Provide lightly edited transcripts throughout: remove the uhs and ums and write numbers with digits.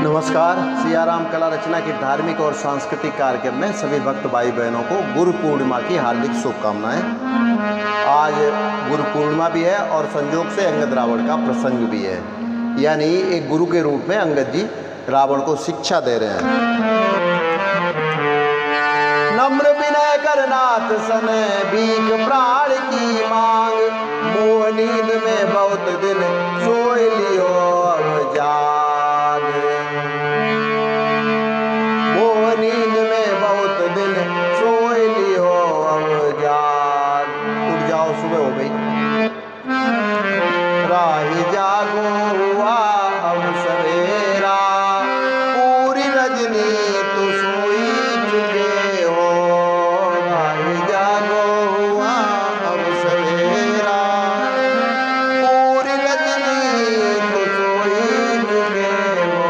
नमस्कार। सियाराम कला रचना की धार्मिक और सांस्कृतिक कार्यक्रम में सभी भक्त भाई बहनों को गुरु पूर्णिमा की हार्दिक शुभकामनाएं। आज गुरु पूर्णिमा भी है और संयोग से अंगद रावण का प्रसंग भी है, यानी एक गुरु के रूप में अंगद जी रावण को शिक्षा दे रहे हैं। नम्र विनय कर नाथ सन भीख प्राण की मांग, मोह नींद में बहुत दिन सोई लियो अब जाग। मोह नींद में बहुत दिन सोई लियो अब जाग। उठ जाओ, सुबह हो गई। राही जागो हुआ अब सवेरा, पूरी रजनी तो सोई चुके हो। राही जागो हुआ अब सवेरा, पूरी रजनी तो सोई चुके हो।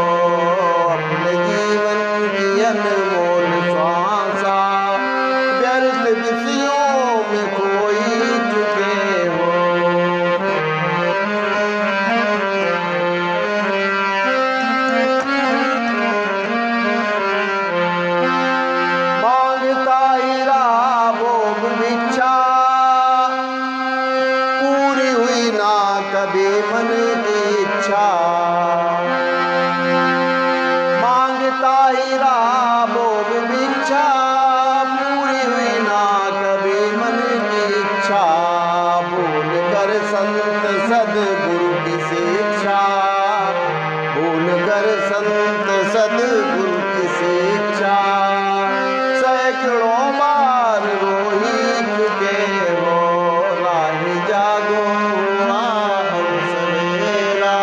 अपने जीवन की अनमोल श्वासा व्यर्थ विषयों में खोई चुके हो। मांगता ही रहा भोग भिक्षा, पूरी हुई ना कभी मन की इच्छा। मांगता ही रहा भोग भिक्षा, पूरी हुई ना कभी मन की इच्छा। भूल कर संत सद्गुरु की शिक्षा, भूल कर संत सद्गुरु की शिक्षा। सैकड़ों बार रोही चुके हो। राही जागो हुआ अब सवेरा,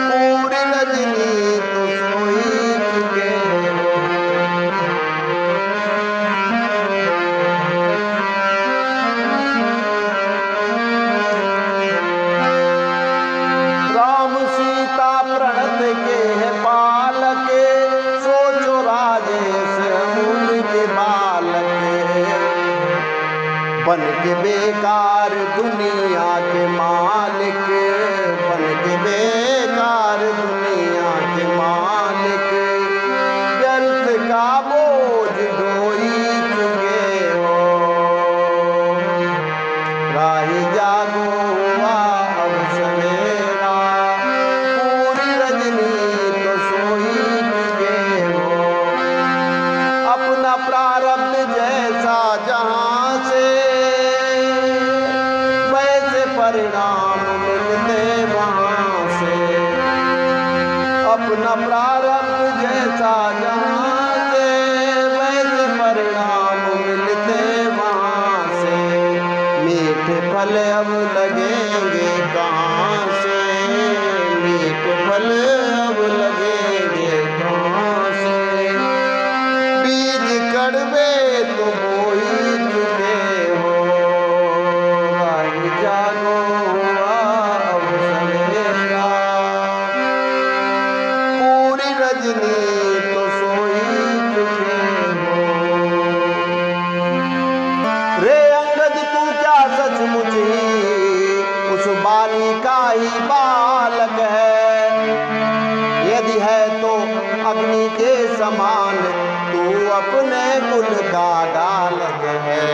पूरी रजनी तो सोई चुके हो। राम सीता प्रणत के है पालक, सोचो राजेश अमूल के बालक। बन के बेकार दुनिया के मालिक, बन के बेकार दुनिया के मालिक। व्यर्थ का बोझ ढोई चुके हो। राही जागो हुआ अब सवेरा, पूरी रजनी तो सोई चुके हो। अपना प्रारब्ध जैसा जहां से वैसे परिणाम मिलते वहां से। अपना प्रारब्ध जैसा जहां से वैसे परिणाम मिलते वहां से। मीठे फल अब लगेंगे कहाँ से, मीठे फल अब लगेंगे कहाँ से। बीज कड़वे तो बोई चुके हो। राही जागो हुआ अब सवेरा, पूरी रजनी तो सोई चुके हो। रे अंगद तू क्या सचमुच ही उस बाली का ही बालक है। यदि है तो अग्नि के समान तू अपने कुल का डालक है।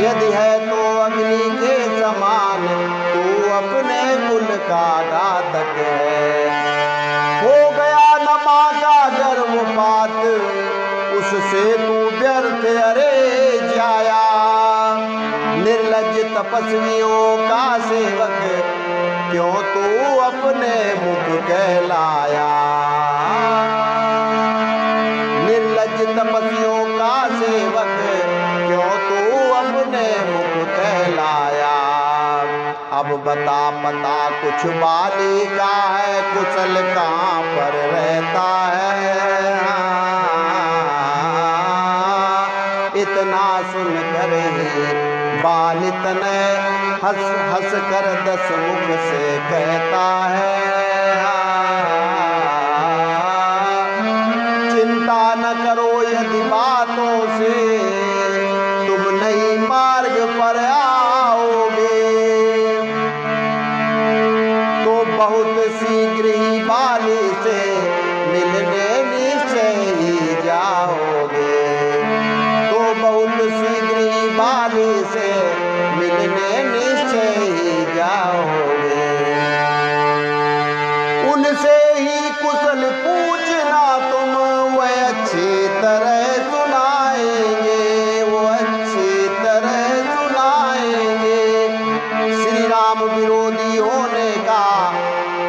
यदि है तो अग्नि के समान तू अपने कुल का घातक है। हो गया नमा का गर्भपात, उससे तू व्यर्थ अरे जाया। निर्लज्ज तपस्वियों का सेवक क्यों तू अपने मुख कहलाया। निर्लज्ज तपस्वियों का सेवक क्यों तू अपने मुख कहलाया। अब बता पता कुछ बाली का है, कुशल कहाँ पर रहता है। इतना सुन कर ही बाली तनय हंस हंस कर 10 मुख से कहता है। चिंता न करो यदि बातों से तुम नई मार्ग पर आओगे, तो बहुत सी शीघ्र ही बाली से मिलने निश्चय ही जाओगे। तो बहुत शीघ्र ही बाली से मिलने निश्चय ही जाओगे। उनसे ही कुशल पूछना तुम, वह अच्छी तरह सुनाएंगे, वो अच्छी तरह सुनाएंगे। श्री राम विरोधी होने का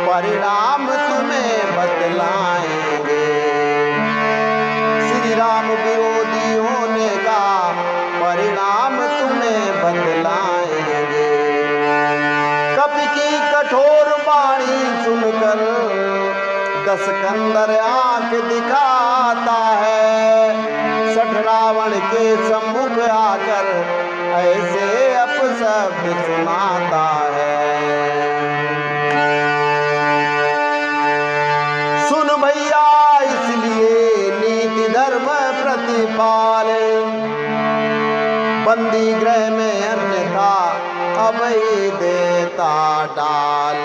परिणाम तुम्हें बतलाएंगे। श्री राम विरोधी होने का परिणाम तुम्हें बतलाएंगे। कपि की कठोर वाणी सुनकर दशकंदर आंख दिखाता है। सठ रावण के सम्मुख आकर ऐसे अपशब्द सुनाता है। सुन भैया इसलिए नीति धर्म प्रतिपाल, बंदी गृह में अन्यथा अब ही देता डाल।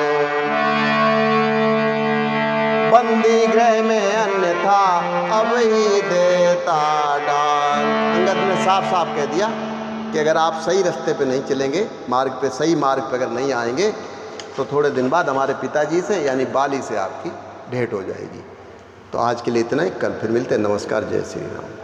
बंदी गृह में अन्यथा अब ही देता डाल। अंगद ने साफ साफ कह दिया कि अगर आप सही रास्ते पे नहीं चलेंगे, मार्ग पे, सही मार्ग पे अगर नहीं आएंगे, तो थोड़े दिन बाद हमारे पिताजी से यानी बाली से आपकी भेंट हो जाएगी। तो आज के लिए इतना ही, कल फिर मिलते हैं। नमस्कार, जय श्री राम।